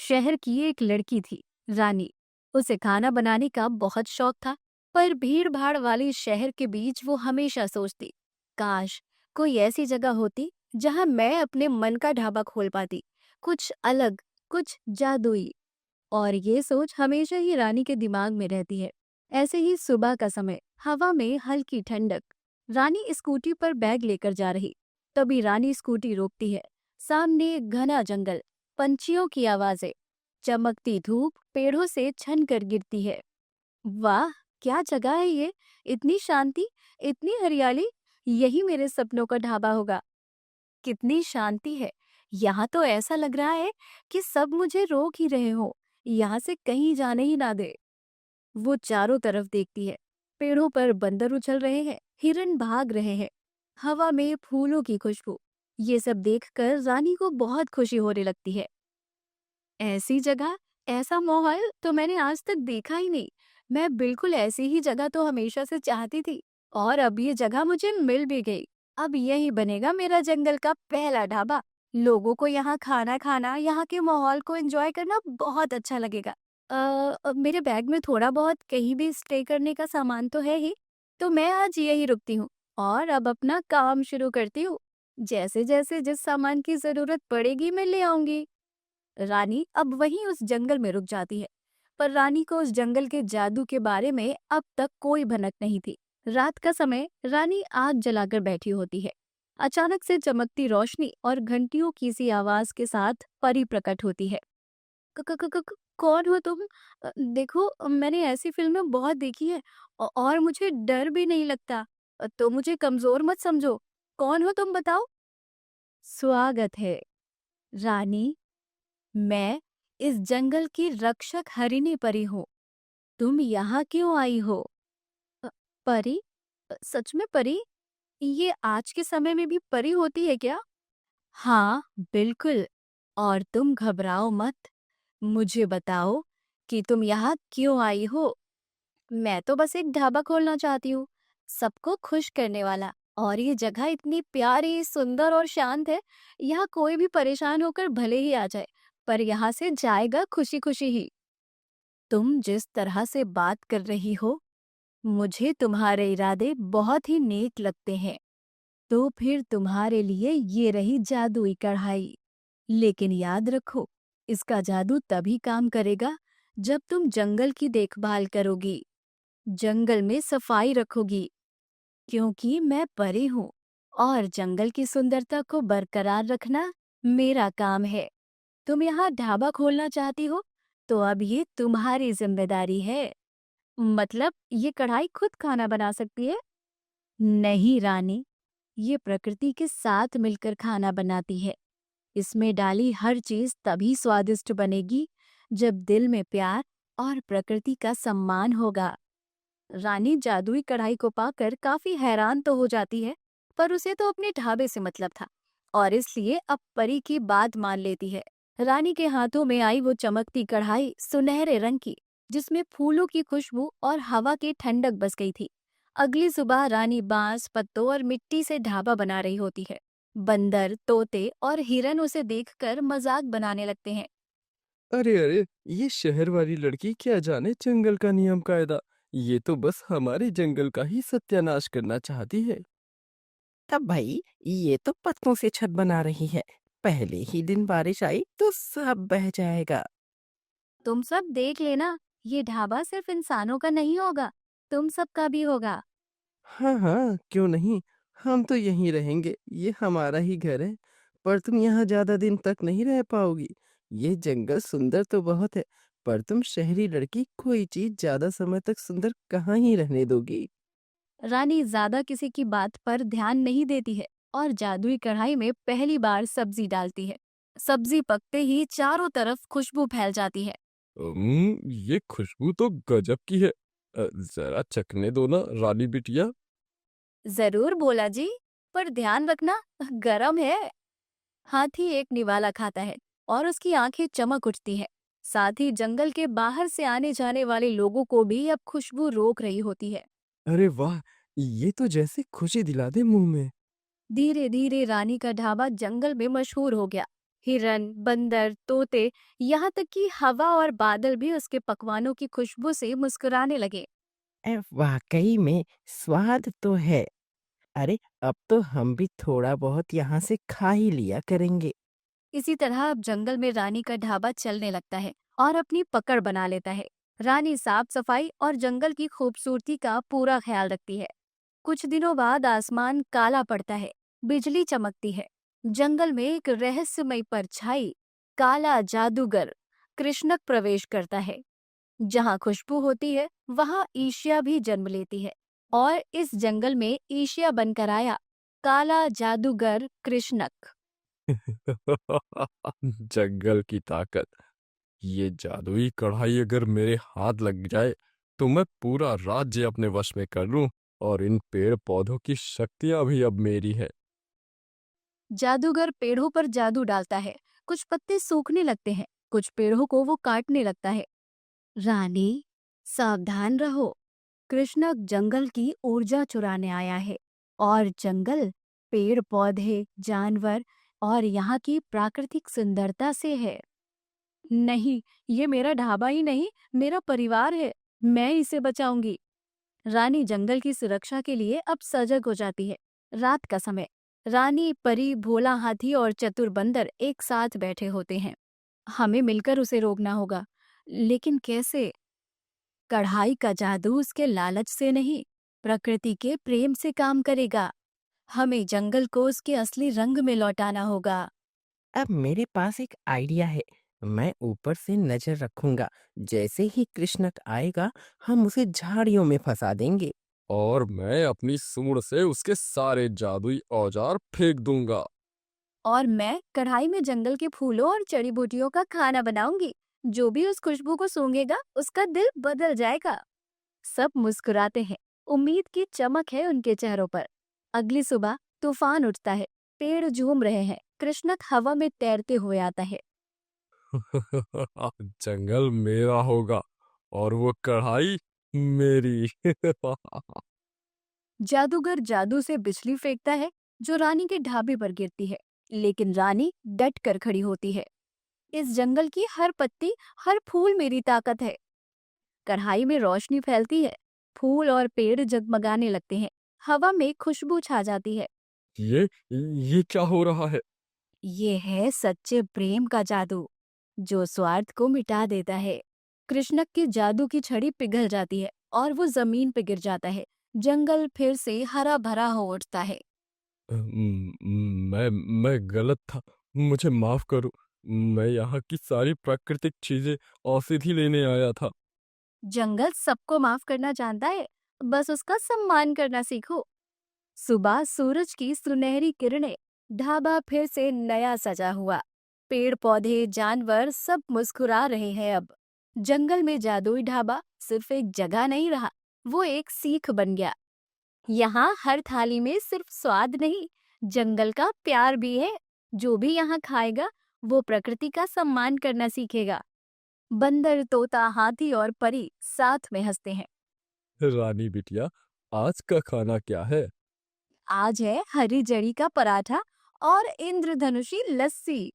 शहर की एक लड़की थी, रानी। उसे खाना बनाने का बहुत शौक था, पर भीड़ भाड़ वाले शहर के बीच वो हमेशा सोचती, काश कोई ऐसी जगह होती जहां मैं अपने मन का ढाबा खोल पाती, कुछ अलग, कुछ जादुई। और ये सोच हमेशा ही रानी के दिमाग में रहती है। ऐसे ही सुबह का समय, हवा में हल्की ठंडक। रानी स्कूटी पर बैग लेकर जा रही, तभी रानी स्कूटी रोकती है। सामने एक घना जंगल, पंछियों की आवाजें, चमकती धूप पेड़ों से छन कर गिरती है। वाह, क्या जगह है ये! इतनी शांति, इतनी हरियाली। यही मेरे सपनों का ढाबा होगा। कितनी शांति है! यहाँ तो ऐसा लग रहा है कि सब मुझे रोक ही रहे हो, यहाँ से कहीं जाने ही ना दे। वो चारों तरफ देखती है। पेड़ों पर बंदर उछल रहे हैं, हिरन भाग रहे हैं, हवा में फूलों की खुशबू। ये सब देखकर रानी को बहुत खुशी होने लगती है। ऐसी जगह, ऐसा माहौल तो मैंने आज तक देखा ही नहीं। मैं बिल्कुल ऐसी ही जगह तो हमेशा से चाहती थी, और अब ये जगह मुझे मिल भी गई। अब यही बनेगा मेरा जंगल का पहला ढाबा। लोगों को यहाँ खाना खाना, यहाँ के माहौल को एंजॉय करना बहुत अच्छा लगेगा। मेरे बैग में थोड़ा बहुत कहीं भी स्टे करने का सामान तो है ही, तो मैं आज यही रुकती हूँ और अब अपना काम शुरू करती हूँ। जैसे जैसे जिस सामान की जरूरत पड़ेगी मैं ले आऊंगी। रानी अब वहीं उस जंगल में रुक जाती है, पर रानी को उस जंगल के जादू के बारे में अब तक कोई भनक नहीं थी। रात का समय, रानी आग जलाकर बैठी होती है। अचानक से चमकती रोशनी और घंटियों की सी आवाज के साथ परी प्रकट होती है। क क क क कौन हो तुम? देखो, मैंने ऐसी फिल्में बहुत देखी है, और मुझे डर भी नहीं लगता। तो मुझे कमजोर मत समझो। कौन हो तुम, बताओ? स्वागत है, रानी। मैं इस जंगल की रक्षक हरिणी परी हूँ। तुम यहाँ क्यों आई हो? अ, परी? सच में परी? ये आज के समय में भी परी होती है क्या? हाँ, बिल्कुल। और तुम घबराओ मत। मुझे बताओ कि तुम यहाँ क्यों आई हो? मैं तो बस एक ढाबा खोलना चाहती हूँ, सबको खुश करने वाला। और ये जगह इतनी प्यारी, सुंदर और शांत है। यहाँ कोई भी परेशान होकर भले ही आ जाए, पर यहाँ से जाएगा खुशी खुशी ही। तुम जिस तरह से बात कर रही हो, मुझे तुम्हारे इरादे बहुत ही नेक लगते हैं। तो फिर तुम्हारे लिए ये रही जादुई कढ़ाई। लेकिन याद रखो, इसका जादू तभी काम करेगा जब तुम जंगल की देखभाल करोगी, जंगल में सफाई रखोगी, क्योंकि मैं परी हूँ और जंगल की सुंदरता को बरकरार रखना मेरा काम है। तुम यहाँ ढाबा खोलना चाहती हो, तो अब ये तुम्हारी जिम्मेदारी है। मतलब ये कढ़ाई खुद खाना बना सकती है? नहीं रानी, ये प्रकृति के साथ मिलकर खाना बनाती है। इसमें डाली हर चीज तभी स्वादिष्ट बनेगी जब दिल में प्यार और प्रकृति का सम्मान होगा। रानी जादुई कढ़ाई को पाकर काफी हैरान तो हो जाती है, पर उसे तो अपने ढाबे से मतलब था, और इसलिए अब परी की बात मान लेती है। रानी के हाथों में आई वो चमकती कढ़ाई सुनहरे रंग की, जिसमें फूलों की खुशबू और हवा की ठंडक बस गई थी। अगली सुबह रानी बांस, पत्तों और मिट्टी से ढाबा बना रही होती है। बंदर, तोते और हिरन उसे देखकर मजाक बनाने लगते हैं। अरे अरे, ये शहर वाली लड़की क्या जाने जंगल का नियम कायदा। ये तो बस हमारे जंगल का ही सत्यानाश करना चाहती है। तब भाई, ये तो पत्तों से छत बना रही है। पहले ही दिन बारिश आई तो सब बह जाएगा। तुम सब देख लेना, ये ढाबा सिर्फ इंसानों का नहीं होगा, तुम सबका भी होगा। हाँ हाँ, क्यों नहीं। हम तो यहीं रहेंगे, ये हमारा ही घर है। पर तुम यहाँ ज्यादा दिन तक नहीं रह पाओगी। ये जंगल सुंदर तो बहुत है, पर तुम शहरी लड़की कोई चीज ज्यादा समय तक सुंदर कहाँ ही रहने दोगी। रानी ज्यादा किसी की बात पर ध्यान नहीं देती है और जादुई कढ़ाई में पहली बार सब्जी डालती है। सब्जी पकते ही चारों तरफ खुशबू फैल जाती है। ये खुशबू तो गजब की है। जरा चखने दो ना रानी बिटिया। जरूर बोला जी, पर ध्यान रखना, गरम है। हाथी एक निवाला खाता है और उसकी आंखें चमक उठती है। साथ ही जंगल के बाहर से आने जाने वाले लोगों को भी अब खुशबू रोक रही होती है। अरे वाह, ये तो जैसे खुशी दिला दे मुंह में। धीरे धीरे रानी का ढाबा जंगल में मशहूर हो गया। हिरन, बंदर, तोते, यहाँ तक कि हवा और बादल भी उसके पकवानों की खुशबू से मुस्कुराने लगे। वाकई में स्वाद तो है। अरे, अब तो हम भी थोड़ा बहुत यहाँ से खा ही लिया करेंगे। इसी तरह अब जंगल में रानी का ढाबा चलने लगता है और अपनी पकड़ बना लेता है। रानी साफ सफाई और जंगल की खूबसूरती का पूरा ख्याल रखती है। कुछ दिनों बाद आसमान काला पड़ता है, बिजली चमकती है। जंगल में एक रहस्यमय परछाई, काला जादूगर कृष्णक प्रवेश करता है। जहाँ खुशबू होती है वहाँ ईशिया भी जन्म लेती है और इस जंगल में ईशिया बनकर आया काला जादूगर कृष्णक। जंगल की ताकत। ये जादुई कढ़ाई अगर मेरे हाथ लग जाए तो मैं पूरा राज्य अपने वश में कर लूं, और इन पेड़ पौधों की शक्तियां भी अब मेरी है। जादूगर पेड़ों पर जादू डालता है, कुछ पत्ते सूखने लगते हैं, कुछ पेड़ों को वो काटने लगता है। रानी, सावधान रहो, कृष्णक जंगल की ऊर्जा चुराने आया है और जंगल पेड़ पौधे, जानवर और यहाँ की प्राकृतिक सुंदरता से है। नहीं, ये मेरा ढाबा ही नहीं, मेरा परिवार है। मैं इसे बचाऊंगी। रानी जंगल की सुरक्षा के लिए अब सजग हो जाती है। रात का समय, रानी, परी, भोला हाथी और चतुर बंदर एक साथ बैठे होते हैं। हमें मिलकर उसे रोकना होगा, लेकिन कैसे? कढ़ाई का जादू उसके लालच से नहीं, प्रकृति के प्रेम से काम करेगा। हमें जंगल को उसके असली रंग में लौटाना होगा। अब मेरे पास एक आइडिया है। मैं ऊपर से नजर रखूंगा। जैसे ही कृष्णक आएगा, हम उसे झाड़ियों में फंसा देंगे। और मैं अपनी सूंड से उसके सारे जादुई औजार फेंक दूंगा। और मैं कढ़ाई में जंगल के फूलों और जड़ी बूटियों का खाना बनाऊंगी। जो भी उस खुशबू को सूंघेगा उसका दिल बदल जाएगा। सब मुस्कुराते हैं, उम्मीद की चमक है उनके चेहरों पर। अगली सुबह तूफान उठता है, पेड़ झूम रहे हैं, कृष्णक हवा में तैरते हुए आता है। जंगल मेरा होगा और वो कढ़ाई मेरी। जादूगर जादू से बिजली फेंकता है जो रानी के ढाबे पर गिरती है, लेकिन रानी डट कर खड़ी होती है। इस जंगल की हर पत्ती, हर फूल मेरी ताकत है। कढ़ाई में रोशनी फैलती है, फूल और पेड़ जगमगाने लगते हैं, हवा में खुशबू छा जाती है। ये ये क्या हो रहा है? ये है सच्चे प्रेम का जादू, जो स्वार्थ को मिटा देता है। कृष्णक की जादू की छड़ी पिघल जाती है और वो जमीन पे गिर जाता है। जंगल फिर से हरा भरा हो उठता है। मैं गलत था। मुझे माफ करो। मैं यहाँ की सारी प्राकृतिक चीजें औषधि लेने आया था। जंगल सबको माफ करना जानता है, बस उसका सम्मान करना सीखो। सुबह सूरज की सुनहरी किरणें, ढाबा फिर से नया सजा हुआ। पेड़ पौधे, जानवर सब मुस्कुरा रहे हैं अब। जंगल में जादुई ढाबा सिर्फ एक जगह नहीं रहा, वो एक सीख बन गया। यहाँ हर थाली में सिर्फ स्वाद नहीं, जंगल का प्यार भी है। जो भी यहाँ खाएगा वो प्रकृति का सम्मान करना सीखेगा। बंदर, तोता, हाथी और परी साथ में हंसते हैं। रानी बिटिया, आज का खाना क्या है? आज है हरी जड़ी का पराठा और इंद्रधनुषी लस्सी।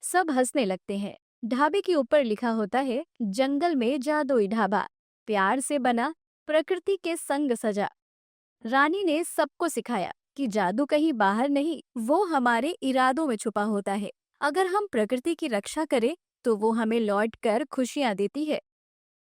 सब हंसने लगते हैं। ढाबे के ऊपर लिखा होता है, जंगल में जादुई ढाबा, प्यार से बना, प्रकृति के संग सजा। रानी ने सबको सिखाया कि जादू कहीं बाहर नहीं, वो हमारे इरादों में छुपा होता है। अगर हम प्रकृति की रक्षा करें तो वो हमें लौट कर खुशियां देती है।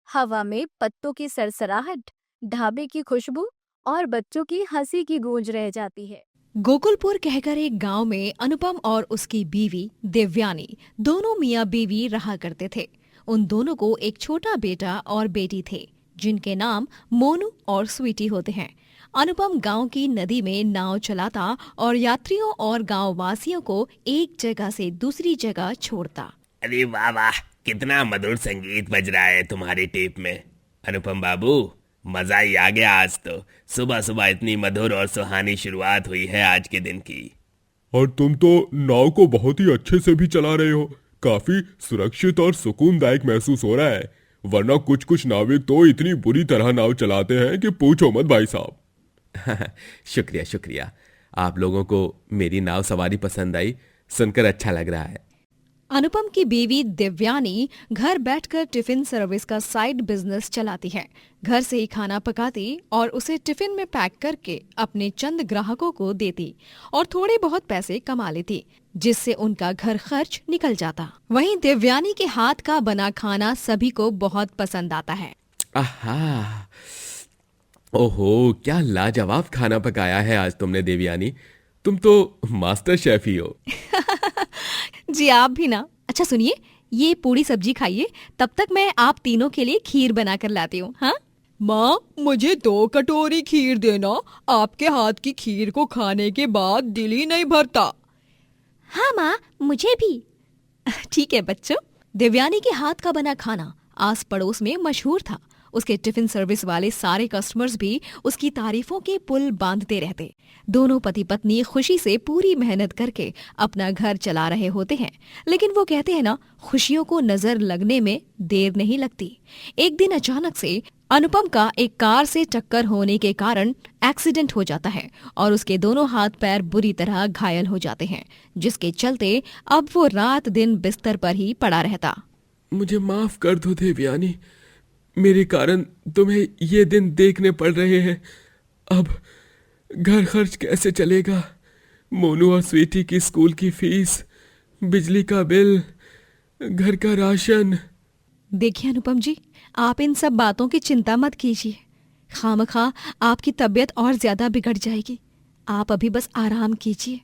हवा में पत्तों की सरसराहट, ढाबे की खुशबू और बच्चों की हंसी की गूंज रह जाती है। गोकुलपुर कहकर एक गांव में अनुपम और उसकी बीवी देवयानी दोनों मियाँ बीवी रहा करते थे। उन दोनों को एक छोटा बेटा और बेटी थे, जिनके नाम मोनू और स्वीटी होते हैं। अनुपम गांव की नदी में नाव चलाता और यात्रियों और गांव वासियों को एक जगह से दूसरी जगह छोड़ता। अरे वाह वाह, कितना मधुर संगीत बज रहा है तुम्हारी टेप में। अनुपम बाबू, मजा ही आ गया आज तो। सुबह सुबह इतनी मधुर और सुहानी शुरुआत हुई है आज के दिन की। और तुम तो नाव को बहुत ही अच्छे से भी चला रहे हो। काफी सुरक्षित और सुकूनदायक महसूस हो रहा है। वरना कुछ कुछ नाविक तो इतनी बुरी तरह नाव चलाते हैं कि पूछो मत भाई साहब। शुक्रिया शुक्रिया। आप लोगों को मेरी नाव सवारी पसंद आई, सुनकर अच्छा लग रहा है। अनुपम की बीवी दिव्यानी घर बैठकर टिफिन सर्विस का साइड बिजनेस चलाती है। घर से ही खाना पकाती और उसे टिफिन में पैक करके अपने चंद ग्राहकों को देती और थोड़े बहुत पैसे कमा लेती, जिससे उनका घर खर्च निकल जाता। वहीं दिव्यानी के हाथ का बना खाना सभी को बहुत पसंद आता है। आहा, ओहो, क्या लाजवाब खाना पकाया है आज तुमने देवयानी। तुम तो मास्टर शेफ ही हो। जी आप भी ना। अच्छा सुनिए, ये पूरी सब्जी खाइए, तब तक मैं आप तीनों के लिए खीर बना कर लाती हूँ। हाँ माँ, मुझे 2 कटोरी खीर देना। आपके हाथ की खीर को खाने के बाद दिल ही नहीं भरता। हाँ माँ, मुझे भी। ठीक है बच्चों। दिव्यानी के हाथ का बना खाना आस पड़ोस में मशहूर था। उसके टिफिन सर्विस वाले सारे कस्टमर्स भी उसकी तारीफों के पुल बांधते रहते। दोनों पति पत्नी खुशी से पूरी मेहनत करके अपना घर चला रहे होते हैं, लेकिन वो कहते हैं ना, खुशियों को नजर लगने में देर नहीं लगती। एक दिन अचानक से अनुपम का एक कार से टक्कर होने के कारण एक्सीडेंट हो जाता है और उसके दोनों हाथ पैर बुरी तरह घायल हो जाते हैं, जिसके चलते अब वो रात दिन बिस्तर पर ही पड़ा रहता। मुझे माफ कर दो देवयानी, मेरे कारण तुम्हें ये दिन देखने पड़ रहे हैं। अब घर खर्च कैसे चलेगा? मोनू और स्वीटी की स्कूल की फीस, बिजली का बिल, घर का राशन। देखिए अनुपम जी, आप इन सब बातों की चिंता मत कीजिए। खामखा आपकी तबीयत और ज्यादा बिगड़ जाएगी। आप अभी बस आराम कीजिए।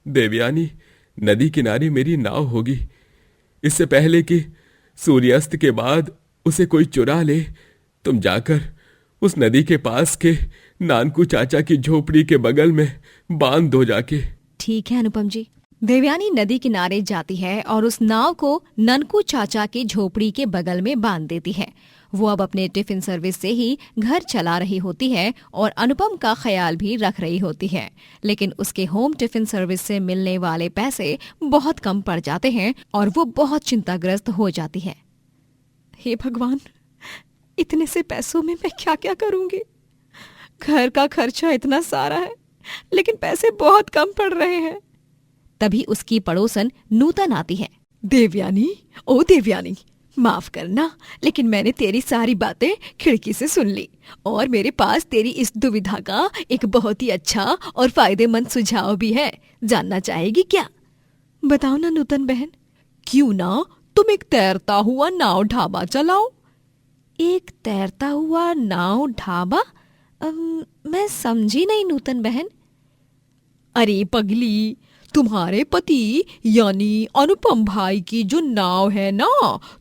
देवयानी, नदी किनारे मेरी नाव होगी। इससे पहले कि सूर्यास्त के बाद उसे कोई चुरा ले, तुम जाकर उस नदी के पास के नानकू चाचा की झोपड़ी के बगल में बांध दो जाके। ठीक है अनुपम जी। देवयानी नदी किनारे जाती है और उस नाव को ननकू चाचा की झोपड़ी के बगल में बांध देती है। वो अब अपने टिफिन सर्विस से ही घर चला रही होती है और अनुपम का ख्याल भी रख रही होती है, लेकिन उसके होम टिफिन सर्विस से मिलने वाले पैसे बहुत कम पड़ जाते हैं और वो बहुत चिंताग्रस्त हो जाती है। हे भगवान, इतने से पैसों में मैं क्या क्या करूंगी? घर का खर्चा इतना सारा है, लेकिन पैसे बहुत कम पड़ रहे हैं। तभी उसकी पड़ोसन नूतन आती है। देवयानी, ओ देवयानी, माफ करना, लेकिन मैंने तेरी सारी बातें खिड़की से सुन ली और मेरे पास तेरी इस दुविधा का एक बहुत ही अच्छा और फायदेमंद सुझाव भी है। जानना चाहेगी क्या? बताओ ना नूतन बहन। क्यों ना तुम एक तैरता हुआ नाव ढाबा चलाओ। एक तैरता हुआ नाव ढाबा? मैं समझी नहीं नूतन बहन। अरे पगली, तुम्हारे पति यानी अनुपम भाई की जो नाव है ना,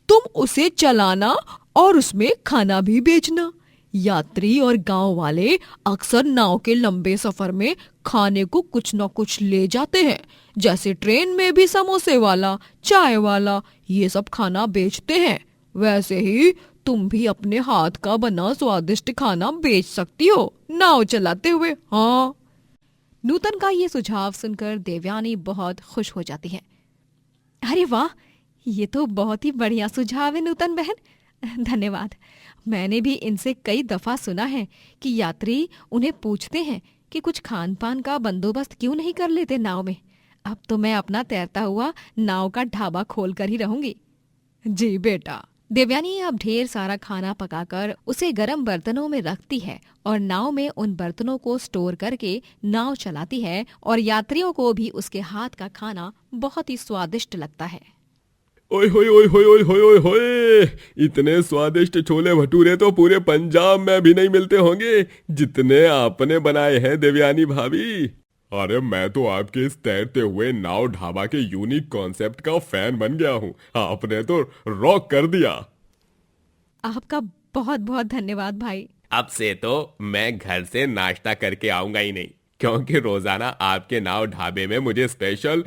तुम उसे चलाना और उसमें खाना भी बेचना। यात्री और गांव वाले अक्सर नाव के लंबे सफर में खाने को कुछ न कुछ ले जाते हैं, जैसे ट्रेन में भी समोसे वाला, चाय वाला ये सब खाना बेचते हैं। वैसे ही तुम भी अपने हाथ का बना स्वादिष्ट खाना बेच सकती हो नाव चलाते हुए। हाँ। नूतन का ये सुझाव सुनकर देवयानी बहुत खुश हो जाती है। अरे वाह, ये तो बहुत ही बढ़िया सुझाव है नूतन बहन, धन्यवाद। मैंने भी इनसे कई दफा सुना है कि यात्री उन्हें पूछते हैं कि कुछ खान पान का बंदोबस्त क्यों नहीं कर लेते नाव में। अब तो मैं अपना तैरता हुआ नाव का ढाबा खोल कर ही रहूंगी। जी बेटा। देवयानी अब ढेर सारा खाना पकाकर उसे गर्म बर्तनों में रखती है और नाव में उन बर्तनों को स्टोर करके नाव चलाती है और यात्रियों को भी उसके हाथ का खाना बहुत ही स्वादिष्ट लगता है। ओए होए ओए होए ओए होए ओए होए, इतने स्वादिष्ट छोले भटूरे तो पूरे पंजाब में भी नहीं मिलते होंगे जितने आपने बनाए हैं देवयानी भाभी। अरे मैं तो आपके इस तैरते हुए नाव ढाबा के यूनिक कॉन्सेप्ट का फैन बन गया हूँ। आपने तो रॉक कर दिया। आपका बहुत बहुत धन्यवाद भाई। अब से तो मैं घर से नाश्ता करके आऊंगा ही नहीं, क्योंकि रोजाना आपके नाव ढाबे में मुझे स्पेशल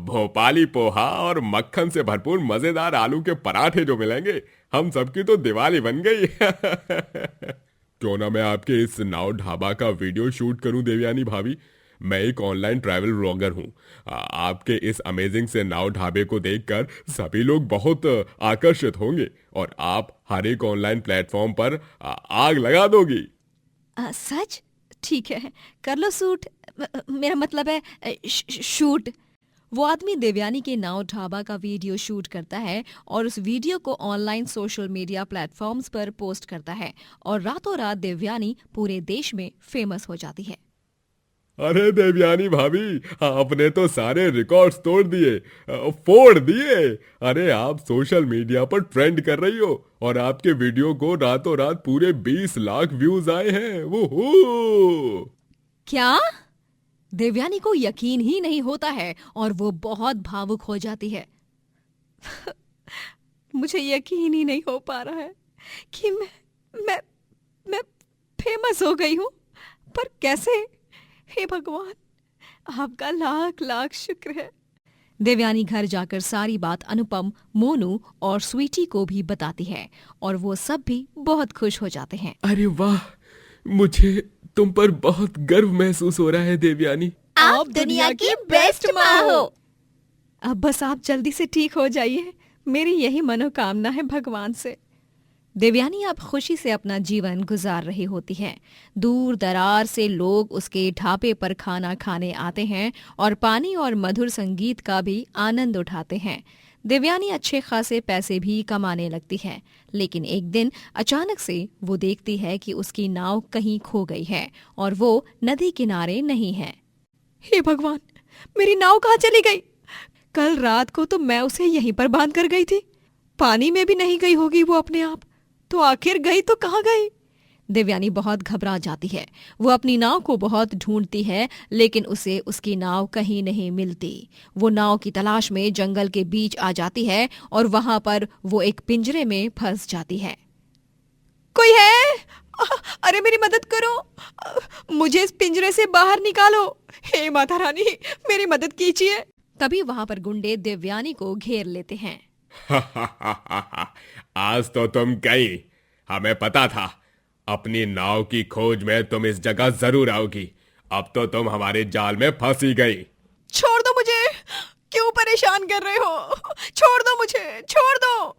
भोपाली पोहा और मक्खन से भरपूर मजेदार आलू के पराठे जो मिलेंगे, हम सबकी तो दिवाली बन गई। क्यों ना मैं आपके इस नाव ढाबा का वीडियो शूट करूं देवयानी भाभी। मैं एक ऑनलाइन ट्रैवल व्लॉगर हूं। आपके इस अमेजिंग से नाव ढाबे को देखकर सभी लोग बहुत आकर्षित होंगे और आप हर एक ऑनलाइन प्लेटफॉर्म पर आग लगा दोगी। सच? ठीक है, कर लो शूट। मेरा मतलब है शूट। वो आदमी देवयानी के नाव ढाबा का वीडियो शूट करता है और उस वीडियो को ऑनलाइन सोशल मीडिया प्लेटफॉर्म्स पर पोस्ट करता है और रातों रात देवयानी पूरे देश में फेमस हो जाती है। अरे देवयानी भाभी, आपने तो सारे रिकॉर्ड्स तोड़ दिए, फोड़ दिए। अरे आप सोशल मीडिया पर ट्रेंड कर रही हो और आपके वीडियो को रातों रात पूरे 20 लाख व्यूज आए हैं। वो क्या? देवयानी को यकीन ही नहीं होता है और वो बहुत भावुक हो जाती है। मुझे यकीन ही नहीं हो पा रहा है कि मैं फेमस हो गई हूँ, पर कैसे? हे भगवान, आपका लाख लाख शुक्र है। देवयानी घर जाकर सारी बात अनुपम, मोनू और स्वीटी को भी बताती है और वो सब भी बहुत खुश हो जाते हैं। अरे वाह, मुझे तुम पर बहुत गर्व महसूस हो रहा है देवयानी। आप दुनिया की बेस्ट माँ हो। अब बस आप जल्दी से ठीक हो जाइए, मेरी यही मनोकामना है भगवान से। देवयानी अब खुशी से अपना जीवन गुजार रही होती है। दूर दरार से लोग उसके ढाबे पर खाना खाने आते हैं और पानी और मधुर संगीत का भी आनंद उठाते हैं। देवयानी अच्छे खासे पैसे भी कमाने लगती है, लेकिन एक दिन अचानक से वो देखती है कि उसकी नाव कहीं खो गई है और वो नदी किनारे नहीं है। हे भगवान, मेरी नाव कहाँ चली गई? कल रात को तो मैं उसे यहीं पर बांध कर गई थी। पानी में भी नहीं गई होगी वो अपने आप, तो आखिर गई तो कहाँ गई? देवयानी बहुत घबरा जाती है। वो अपनी नाव को बहुत ढूंढती है, लेकिन उसे उसकी नाव कहीं नहीं मिलती। वो नाव की तलाश में जंगल के बीच आ जाती है और वहां पर वो एक पिंजरे में फंस जाती है। कोई है? अरे मेरी मदद करो, मुझे इस पिंजरे से बाहर निकालो। हे माता रानी, मेरी मदद कीजिए। तभी वहां पर गुंडे देवयानी को घेर लेते हैं। आज तो तुम गई, हमें पता था अपनी नाव की खोज में तुम इस जगह जरूर आओगी। अब तो तुम हमारे जाल में फंसी गई। छोड़ दो मुझे, क्यों परेशान कर रहे हो? छोड़ दो मुझे, छोड़ दो।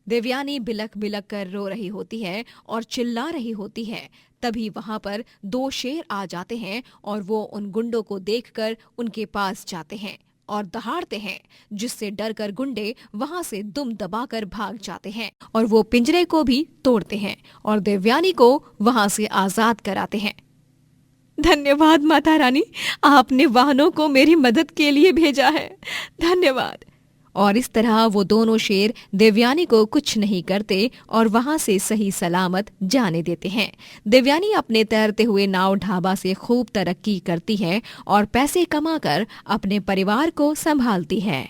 देवयानी बिलक बिलक कर रो रही होती है और चिल्ला रही होती है। तभी वहां पर 2 शेर आ जाते हैं और वो उन गुंडों को देखकर उनके पास जाते हैं और दहाड़ते हैं, जिससे डरकर गुंडे वहां से दुम दबाकर भाग जाते हैं और वो पिंजरे को भी तोड़ते हैं और देवयानी को वहां से आजाद कराते हैं। धन्यवाद माता रानी, आपने वाहनों को मेरी मदद के लिए भेजा है। धन्यवाद। और इस तरह वो दोनों शेर देवयानी को कुछ नहीं करते और वहां से सही सलामत जाने देते हैं। देवयानी अपने तैरते हुए नाव ढाबा से खूब तरक्की करती है और पैसे कमाकर अपने परिवार को संभालती है।